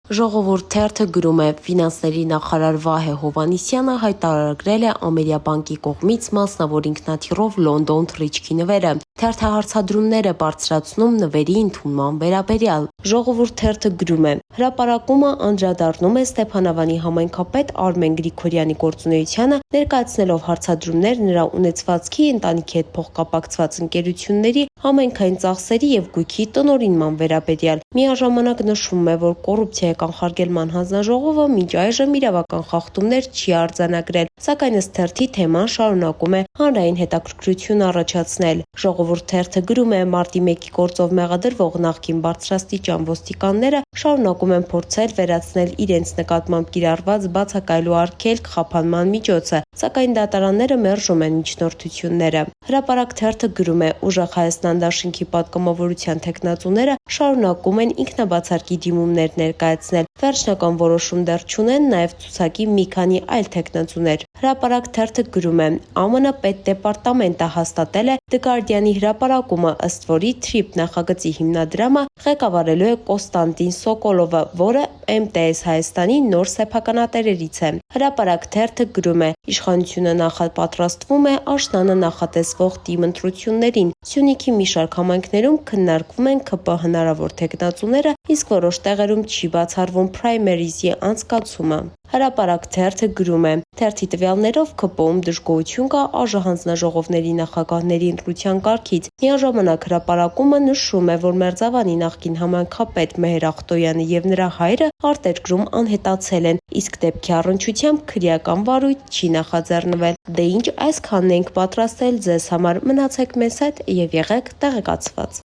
Ժողովուրդ թերթը գրում է, ֆինանսների նախարար Վահե Հովհաննիսյանը հայտարարել է Ամերիաբանկի կողմից մասնավոր ինքնաթիռով Լոնդոն թռիչքի նվերը։ Թերթը հարցադրումներ է բարձրացնում նվերի ընդունման վերաբերյալ։ Ժողովուրդ թերթը գրում է. հրապարակումը անդրադառնում է Ստեփանավանի համայնքապետ Արմեն Գրիգորյանի գործունեությանը, ներկայացնելով հարցադրումներ նրա ունեցվածքի, ընտանիքի հետ փոխկապակցված ընկերությունների, համայնքային ծախսերի եւ գույքի տնօրինման վերաբերյալ։ Միաժամանակ նշվում է, որ կոռուպցիայի կանխարգելման հանձնաժողովը մինչ այժմ իրավական խախտումներ չի արձանագրել, սակայն ըստ թերթի թեման շարունակում է հանրային հետաքրքրություն առաջացնել։ Ժողովուրդ թերթը գրում է, մարտի 1-ի գործով մեղադրվող նախկին բարձրաստիճան ոստիկանները շարունակում են փորձել վերացնել իրենց նկատմամբ կիրառված բացակայելու արգելք խափանման միջոցը, սակայն դատարանները մերժում են միջնորդությունները։ Հրապարակ թերթը գրում է, ուժեղ Հայաստան դաշինքի պատգամավորության թեկնածուները շարունակում են ինքնաբացարկի դիմումներ ներկայացնել, վերջնական որոշում դեռ չունեն նաև ցուցակի մի քանի այլ թեկնածուներ։ Հրապարակ թերթը գրում է, ԱՄՆ պետդեպարտամենտը հաստատել է The Guardian-ի հրապարակումը, ըստ որի TRIP նախագծի հիմնադրամը ղեկավարելու է Կոստանդին Սոկոլովը, որը MTS Հայաստանի նոր սեփականատերերից է։ Հրապարակ թերթը գրում է, իշխանությունը նախապատրաստվում է աշնանը նախատեսվող ՏԻՄ ընտրություններին։ Սյունիքի մի շարք համայնքներում քննարկվում են ՔՊ հնարավոր թեկնածուները, իսկ որոշ տեղերում չի բացառվում փրայմերիզի անցկացումը։ Հրապարակ թերթը գրում է, թերթի տվյալներով ՔՊ-ում դժգոհություն կա ԱԺ հանձնաժողովների նախագահների ընտրության կարգից։ Միաժամանակ հրապարակումը նշում է, որ Մերձավանի նախկին համայնքապետ Մեհեր Ախտոյանը եւ նրա հայրը արտերկրում անհետացել են, իսկ դեպքի առնչությամբ քրեական վարույթ չի նախաձեռնվել։ Դե ինչ, այսքանն ենք պատրաստել ձեզ համար, մնացեք մեզ հետ եւ եղեք տեղեկացված։